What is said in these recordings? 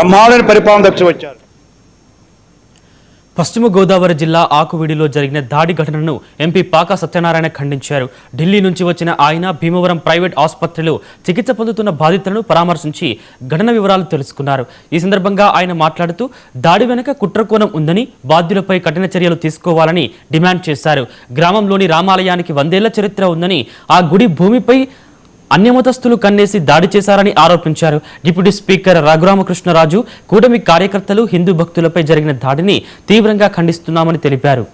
బ్రహ్మాండమైన పరిపాలన దక్ష వచ్చారు. పశ్చిమ గోదావరి జిల్లా ఆకువీడిలో జరిగిన దాడి ఘటనను ఎంపీ పాకా సత్యనారాయణ ఖండించారు. ఢిల్లీ నుంచి వచ్చిన ఆయన భీమవరం ప్రైవేట్ ఆసుపత్రిలో చికిత్స పొందుతున్న బాధితులను పరామర్శించి ఘటన వివరాలు తెలుసుకున్నారు. ఈ సందర్భంగా ఆయన మాట్లాడుతూ దాడి వెనుక కుట్రకోణం ఉందని, బాధ్యులపై కఠిన చర్యలు తీసుకోవాలని డిమాండ్ చేశారు. గ్రామంలోని రామాలయానికి 100 ఏళ్ల చరిత్ర ఉందని, ఆ గుడి భూమిపై అన్యమతస్థులు కన్నేసి దాడి చేశారని ఆరోపించారు. డిప్యూటీ స్పీకర్ రఘురామకృష్ణరాజు, కూటమి కార్యకర్తలు హిందూ భక్తులపై జరిగిన దాడిని తీవ్రంగా ఖండిస్తున్నామని తెలిపారు.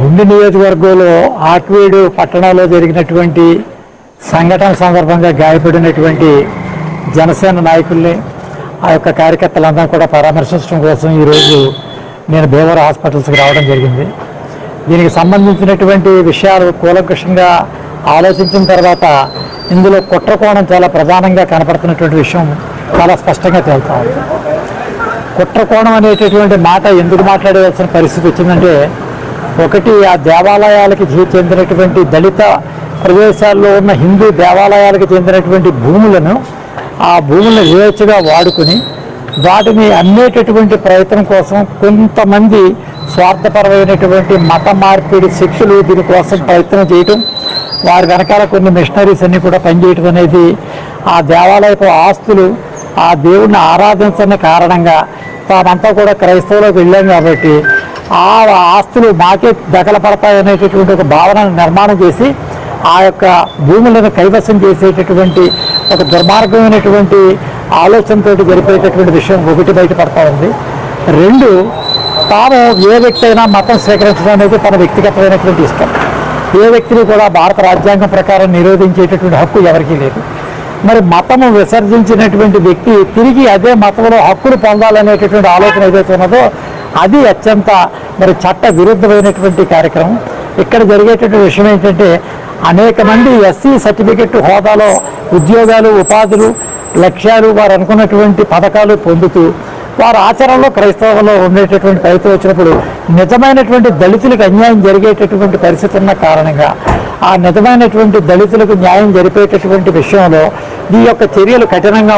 ఉండి నియోజకవర్గంలో ఆక్వీడు పట్టణంలో జరిగినటువంటి సంఘటన సందర్భంగా గాయపడినటువంటి జనసేన నాయకుల్ని, ఆ యొక్క కార్యకర్తలందరూ కూడా పరామర్శించడం కోసం ఈరోజు నేను భీమవరం హాస్పిటల్స్కి రావడం జరిగింది. దీనికి సంబంధించినటువంటి విషయాలు కూలంకషంగా ఆలోచించిన తర్వాత ఇందులో కుట్రకోణం చాలా ప్రధానంగా కనపడుతున్నటువంటి విషయం చాలా స్పష్టంగా తేలుతా ఉంది. కుట్రకోణం అనేటటువంటి మాట ఎందుకు మాట్లాడవలసిన పరిస్థితి వచ్చిందంటే, ఒకటి ఆ దేవాలయాలకి చెందినటువంటి దళిత ప్రదేశాల్లో ఉన్న హిందూ దేవాలయాలకు చెందినటువంటి భూములను, ఆ భూములను యథేచ్ఛగా వాడుకుని వాటిని అమ్మేటటువంటి ప్రయత్నం కోసం కొంతమంది స్వార్థపరమైనటువంటి మత మార్పిడి శక్తులు దీనికోసం ప్రయత్నం చేయటం, వారి వెనకాల కొన్ని మిషనరీస్ అన్నీ కూడా పనిచేయటం అనేది, ఆ దేవాలయపు ఆస్తులు ఆ దేవుణ్ణి ఆరాధించని కారణంగా తామంతా కూడా క్రైస్తవులకు వెళ్ళాం కాబట్టి ఆ ఆస్తులు మాకే దఖలపడతాయనేటటువంటి ఒక భావనను నిర్మాణం చేసి ఆ యొక్క భూములను కైవసం చేసేటటువంటి ఒక దుర్మార్గమైనటువంటి ఆలోచనతో జరిపేటటువంటి విషయం ఒకటి బయటపడతా ఉంది. 2, తాను ఏ వ్యక్తి అయినా మతం స్వీకరించడం అనేది తన వ్యక్తిగతమైనటువంటి ఇష్టం. ఏ వ్యక్తిని కూడా భారత రాజ్యాంగం ప్రకారం నిరోధించేటటువంటి హక్కు ఎవరికీ లేదు. మరి మతము విసర్జించినటువంటి వ్యక్తి తిరిగి అదే మతంలో హక్కులు పొందాలనేటటువంటి ఆలోచన ఏదైతే ఉన్నదో అది అత్యంత చట్ట విరుద్ధమైనటువంటి కార్యక్రమం. ఇక్కడ జరిగేటటువంటి విషయం ఏంటంటే, అనేక మంది ఎస్సీ సర్టిఫికెట్ హోదాలో ఉద్యోగాలు, ఉపాధులు, లక్ష్యాలు, వారు అనుకున్నటువంటి పథకాలు పొందుతూ వారు ఆచరణలో క్రైస్తవంలో ఉండేటటువంటి పరిస్థితి వచ్చినప్పుడు నిజమైనటువంటి దళితులకు అన్యాయం జరిగేటటువంటి పరిస్థితి ఉన్న కారణంగా ఆ నిజమైనటువంటి దళితులకు న్యాయం జరిపేటటువంటి విషయంలో ఈ యొక్క చర్యలు కఠినంగా